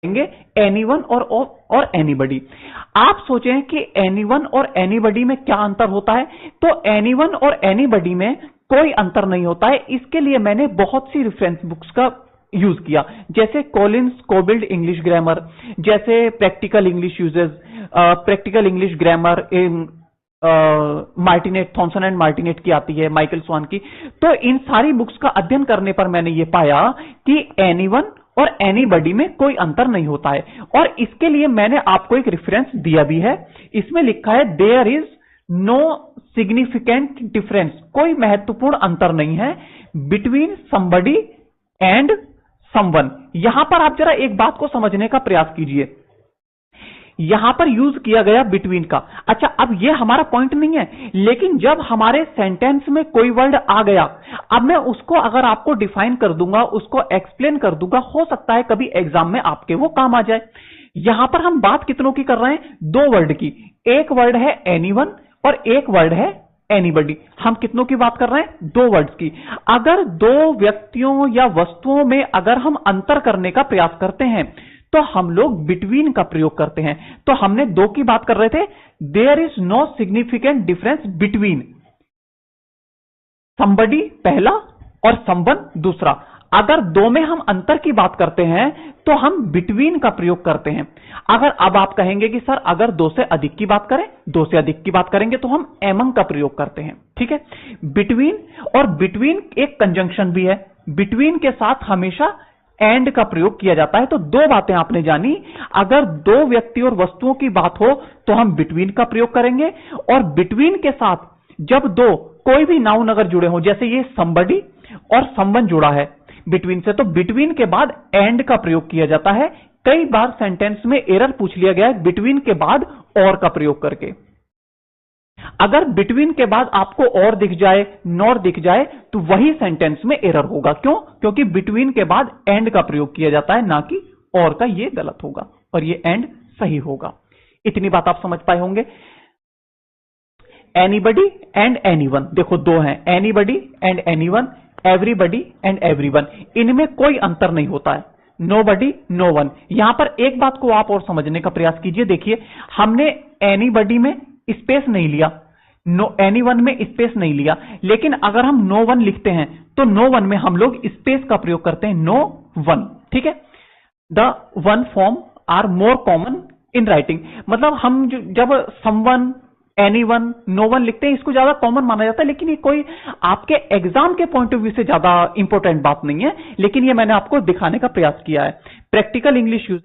करेंगे एनीवन और एनीबडी। आप सोचें कि एनीवन और एनीबडी में क्या अंतर होता है, तो एनीवन और एनीबडी में कोई अंतर नहीं होता है। इसके लिए मैंने बहुत सी रेफरेंस बुक्स का यूज किया, जैसे कॉलिंस कोबिल्ड इंग्लिश ग्रामर, जैसे practical English uses, practical English grammar in Martinet, Thomson and Martinet की आती है, माइकल स्वान की। तो इन सारी बुक्स का अध्ययन करने पर मैंने ये पाया कि एनीवन और एनीबडी में कोई अंतर नहीं होता है। और इसके लिए मैंने आपको एक रेफरेंस दिया भी है, इसमें लिखा है there is no significant difference, कोई महत्वपूर्ण अंतर नहीं है बिटवीन समबडी एंड समवन। यहां पर आप जरा एक बात को समझने का प्रयास कीजिए, यहां पर यूज किया गया बिटवीन का। अच्छा, अब यह हमारा पॉइंट नहीं है, लेकिन जब हमारे सेंटेंस में कोई वर्ड आ गया, अब मैं उसको अगर आपको डिफाइन कर दूंगा, उसको एक्सप्लेन कर दूंगा, हो सकता है कभी एग्जाम में आपके वो काम आ जाए। यहां पर हम बात कितनों की कर रहे हैं? दो वर्ड की। एक वर्ड है एनीवन और एक वर्ड है एनीबडी। हम कितनों की बात कर रहे हैं? दो वर्ड्स की। अगर दो व्यक्तियों या वस्तुओं में अगर हम अंतर करने का प्रयास करते हैं तो हम लोग बिटवीन का प्रयोग करते हैं। तो हमने दो की बात कर रहे थे, there is no significant difference between somebody पहला और समवन दूसरा। अगर दो में हम अंतर की बात करते हैं तो हम बिटवीन का प्रयोग करते हैं। अगर अब आप कहेंगे कि सर अगर दो से अधिक की बात करें, दो से अधिक की बात करेंगे तो हम एमंग का प्रयोग करते हैं। ठीक है, बिटवीन, और बिटवीन एक कंजंक्शन भी है, बिटवीन के साथ हमेशा एंड का प्रयोग किया जाता है। तो दो बातें आपने जानी, अगर दो व्यक्ति और वस्तुओं की बात हो तो हम बिटवीन का प्रयोग करेंगे, और बिटवीन के साथ जब दो कोई भी नाउन अगर जुड़े हो, जैसे ये समबडी और समवन जुड़ा है बिटवीन से, तो बिटवीन के बाद एंड का प्रयोग किया जाता है। कई बार सेंटेंस में एरर पूछ लिया गया है बिटवीन के बाद और का प्रयोग करके। अगर बिटवीन के बाद आपको और दिख जाए, नॉर दिख जाए, तो वही सेंटेंस में एरर होगा। क्यों? क्योंकि बिटवीन के बाद एंड का प्रयोग किया जाता है, ना कि और का। ये गलत होगा और ये एंड सही होगा। इतनी बात आप समझ पाए होंगे। एनीबडी एंड एनीवन, देखो दो हैं, anybody and anyone, everybody and everyone, इनमें कोई अंतर नहीं होता है। Nobody, no one. यहां पर एक बात को आप और समझने का प्रयास कीजिए। देखिए, हमने एनीबडी में स्पेस नहीं लिया, नो एनीवन में स्पेस नहीं लिया, लेकिन अगर हम नो वन लिखते हैं तो नो वन में हम लोग स्पेस का प्रयोग करते हैं, नो वन। ठीक है, the one form are more common in writing. मतलब हम जब समवन, एनीवन, नो वन लिखते हैं, इसको ज्यादा कॉमन माना जाता है, लेकिन ये कोई आपके एग्जाम के पॉइंट ऑफ व्यू से ज्यादा इंपॉर्टेंट बात नहीं है, लेकिन ये मैंने आपको दिखाने का प्रयास किया है। Practical English use